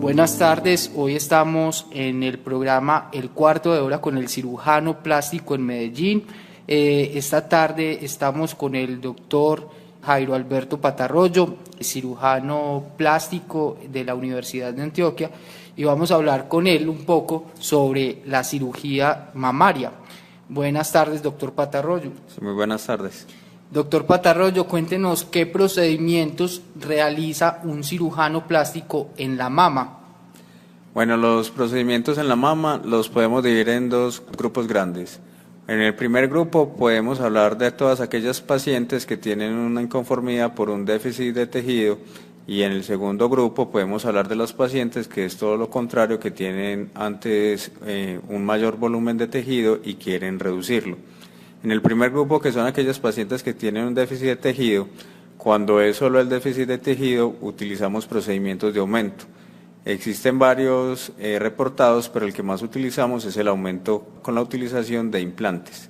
Buenas tardes, hoy estamos en el programa El Cuarto de Hora con el cirujano plástico en Medellín. Esta tarde estamos con el doctor Jairo Alberto Patarroyo, cirujano plástico de la Universidad de Antioquia, y vamos a hablar con él un poco sobre la cirugía mamaria. Buenas tardes, doctor Patarroyo. Sí, muy buenas tardes. Doctor Patarroyo, cuéntenos qué procedimientos realiza un cirujano plástico en la mama. Bueno, los procedimientos en la mama los podemos dividir en dos grupos grandes. En el primer grupo podemos hablar de todas aquellas pacientes que tienen una inconformidad por un déficit de tejido, y en el segundo grupo podemos hablar de los pacientes que es todo lo contrario, que tienen antes un mayor volumen de tejido y quieren reducirlo. En el primer grupo, que son aquellas pacientes que tienen un déficit de tejido, cuando es solo el déficit de tejido, utilizamos procedimientos de aumento. Existen varios reportados, pero el que más utilizamos es el aumento con la utilización de implantes.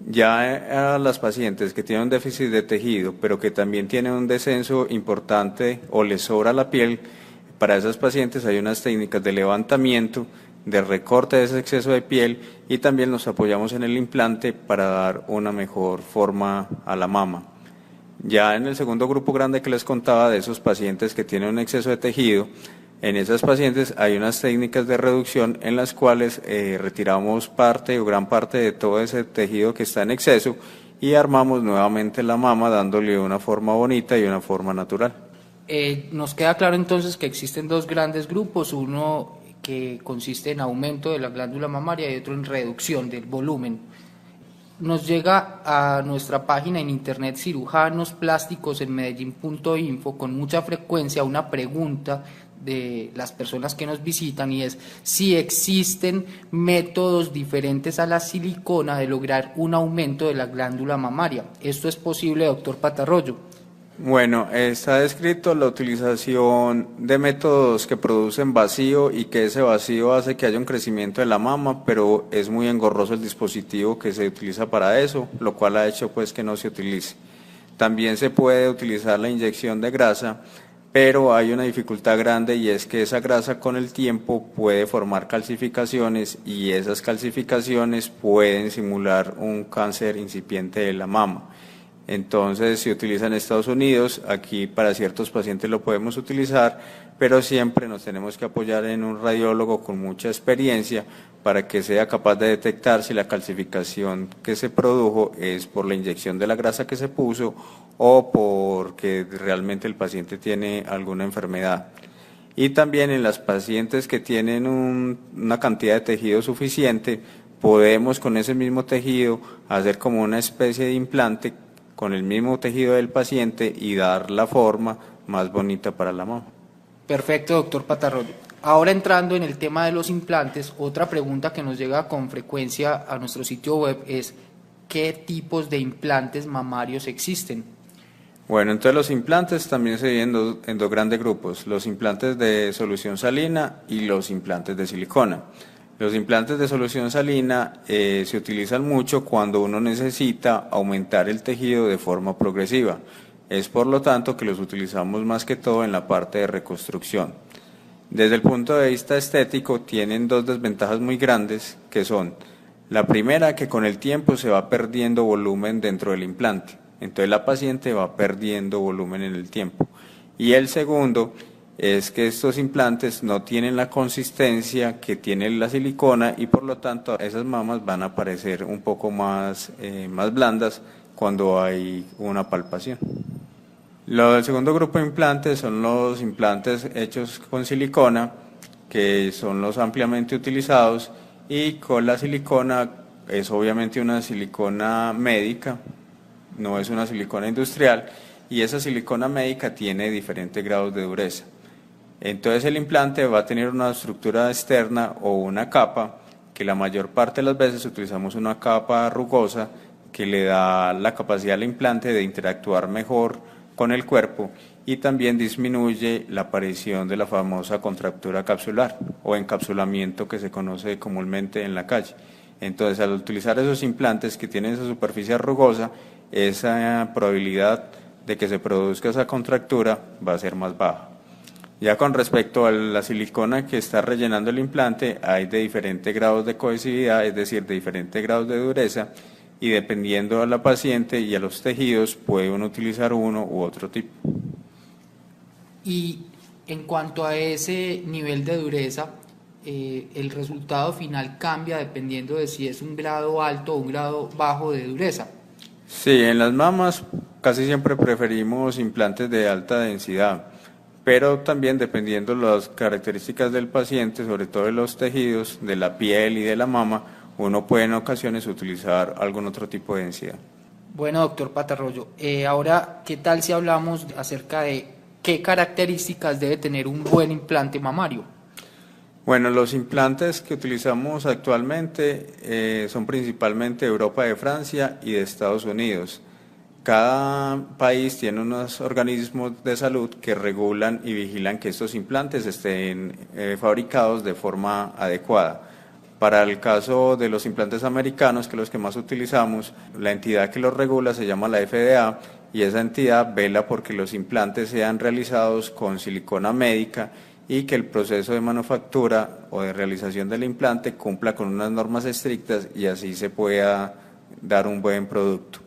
Ya a las pacientes que tienen un déficit de tejido, pero que también tienen un descenso importante o les sobra la piel, para esas pacientes hay unas técnicas de levantamiento, de recorte de ese exceso de piel, y también nos apoyamos en el implante para dar una mejor forma a la mama. Ya en el segundo grupo grande que les contaba, de esos pacientes que tienen un exceso de tejido, en esas pacientes hay unas técnicas de reducción en las cuales retiramos parte o gran parte de todo ese tejido que está en exceso y armamos nuevamente la mama dándole una forma bonita y una forma natural. Nos queda claro entonces que existen dos grandes grupos, uno que consiste en aumento de la glándula mamaria y otro en reducción del volumen. Nos llega a nuestra página en internet cirujanosplasticosenmedellin.info con mucha frecuencia una pregunta de las personas que nos visitan, y es si existen métodos diferentes a la silicona de lograr un aumento de la glándula mamaria. ¿Esto es posible, doctor Patarroyo? Bueno, está descrito la utilización de métodos que producen vacío y que ese vacío hace que haya un crecimiento de la mama, pero es muy engorroso el dispositivo que se utiliza para eso, lo cual ha hecho pues que no se utilice. También se puede utilizar la inyección de grasa, pero hay una dificultad grande, y es que esa grasa con el tiempo puede formar calcificaciones, y esas calcificaciones pueden simular un cáncer incipiente de la mama. Entonces se utiliza en Estados Unidos, aquí para ciertos pacientes lo podemos utilizar, pero siempre nos tenemos que apoyar en un radiólogo con mucha experiencia para que sea capaz de detectar si la calcificación que se produjo es por la inyección de la grasa que se puso o porque realmente el paciente tiene alguna enfermedad. Y también en las pacientes que tienen una cantidad de tejido suficiente, podemos con ese mismo tejido hacer como una especie de implante con el mismo tejido del paciente y dar la forma más bonita para la mama. Perfecto, doctor Patarroyo. Ahora entrando en el tema de los implantes, otra pregunta que nos llega con frecuencia a nuestro sitio web es ¿qué tipos de implantes mamarios existen? Bueno, entonces los implantes también se dividen en dos grandes grupos, los implantes de solución salina y los implantes de silicona. Los implantes de solución salina se utilizan mucho cuando uno necesita aumentar el tejido de forma progresiva. Es por lo tanto que los utilizamos más que todo en la parte de reconstrucción. Desde el punto de vista estético tienen dos desventajas muy grandes, que son: la primera, que con el tiempo se va perdiendo volumen dentro del implante, entonces la paciente va perdiendo volumen en el tiempo, y el segundo es que estos implantes no tienen la consistencia que tiene la silicona, y por lo tanto esas mamas van a parecer un poco más blandas cuando hay una palpación. Lo del segundo grupo de implantes son los implantes hechos con silicona, que son los ampliamente utilizados, y con la silicona es obviamente una silicona médica, no es una silicona industrial, y esa silicona médica tiene diferentes grados de dureza. Entonces el implante va a tener una estructura externa o una capa, que la mayor parte de las veces utilizamos una capa rugosa que le da la capacidad al implante de interactuar mejor con el cuerpo, y también disminuye la aparición de la famosa contractura capsular o encapsulamiento que se conoce comúnmente en la calle. Entonces, al utilizar esos implantes que tienen esa superficie rugosa, esa probabilidad de que se produzca esa contractura va a ser más baja. Ya con respecto a la silicona que está rellenando el implante, hay de diferentes grados de cohesividad, es decir, de diferentes grados de dureza, y dependiendo a la paciente y a los tejidos puede uno utilizar uno u otro tipo. Y en cuanto a ese nivel de dureza, el resultado final cambia dependiendo de si es un grado alto o un grado bajo de dureza. Sí, en las mamas casi siempre preferimos implantes de alta densidad, pero también dependiendo de las características del paciente, sobre todo de los tejidos, de la piel y de la mama, uno puede en ocasiones utilizar algún otro tipo de densidad. Bueno, doctor Patarroyo, ahora, ¿qué tal si hablamos acerca de qué características debe tener un buen implante mamario? Bueno, los implantes que utilizamos actualmente son principalmente de Europa, de Francia y de Estados Unidos. Cada país tiene unos organismos de salud que regulan y vigilan que estos implantes estén fabricados de forma adecuada. Para el caso de los implantes americanos, que son los que más utilizamos, la entidad que los regula se llama la FDA y esa entidad vela porque los implantes sean realizados con silicona médica y que el proceso de manufactura o de realización del implante cumpla con unas normas estrictas y así se pueda dar un buen producto.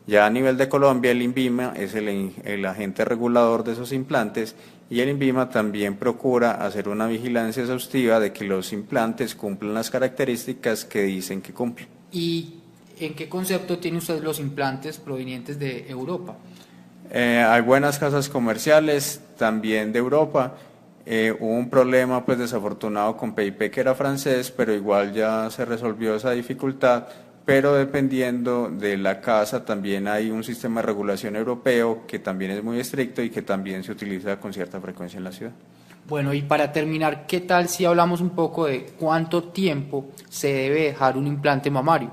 Ya a nivel de Colombia, el INVIMA es el agente regulador de esos implantes y el INVIMA también procura hacer una vigilancia exhaustiva de que los implantes cumplan las características que dicen que cumplen. ¿Y en qué concepto tiene usted los implantes provenientes de Europa? Hay buenas casas comerciales también de Europa. Hubo un problema pues desafortunado con PIP que era francés, pero igual ya se resolvió esa dificultad. Pero dependiendo de la casa también hay un sistema de regulación europeo que también es muy estricto y que también se utiliza con cierta frecuencia en la ciudad. Bueno, y para terminar, ¿qué tal si hablamos un poco de cuánto tiempo se debe dejar un implante mamario?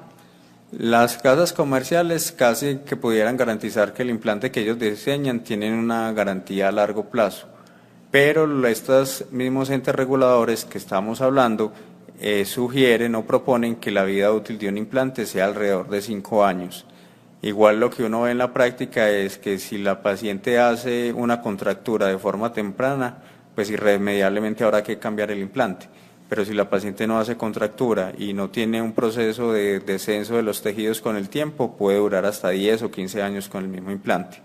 Las casas comerciales casi que pudieran garantizar que el implante que ellos diseñan tienen una garantía a largo plazo, pero estos mismos entes reguladores que estamos hablando sugieren o proponen que la vida útil de un implante sea alrededor de 5 años. Igual lo que uno ve en la práctica es que si la paciente hace una contractura de forma temprana, pues irremediablemente habrá que cambiar el implante. Pero si la paciente no hace contractura y no tiene un proceso de descenso de los tejidos con el tiempo, puede durar hasta 10 o 15 años con el mismo implante.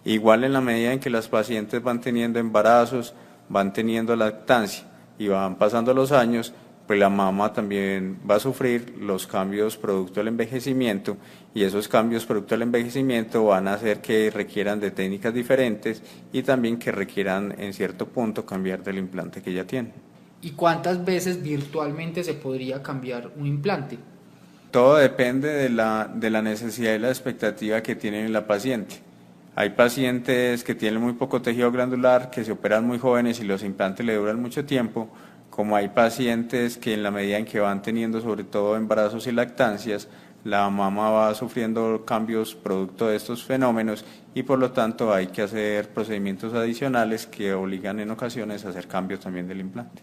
Igual en la medida en que las pacientes van teniendo embarazos, van teniendo lactancia y van pasando los años, pues la mama también va a sufrir los cambios producto del envejecimiento y esos cambios producto del envejecimiento van a hacer que requieran de técnicas diferentes y también que requieran en cierto punto cambiar del implante que ya tiene. ¿Y cuántas veces virtualmente se podría cambiar un implante? Todo depende de la necesidad y la expectativa que tiene la paciente. Hay pacientes que tienen muy poco tejido glandular, que se operan muy jóvenes y los implantes le duran mucho tiempo, como hay pacientes que en la medida en que van teniendo sobre todo embarazos y lactancias, la mama va sufriendo cambios producto de estos fenómenos y por lo tanto hay que hacer procedimientos adicionales que obligan en ocasiones a hacer cambios también del implante.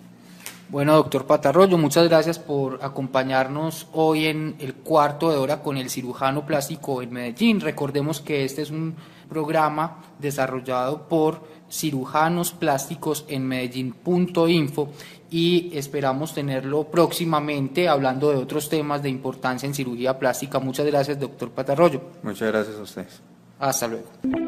Bueno, doctor Patarroyo, muchas gracias por acompañarnos hoy en el cuarto de hora con el cirujano plástico en Medellín. Recordemos que este es un programa desarrollado por cirujanos plásticos en Medellín.info y esperamos tenerlo próximamente hablando de otros temas de importancia en cirugía plástica. Muchas gracias, doctor Patarroyo. Muchas gracias a ustedes. Hasta luego.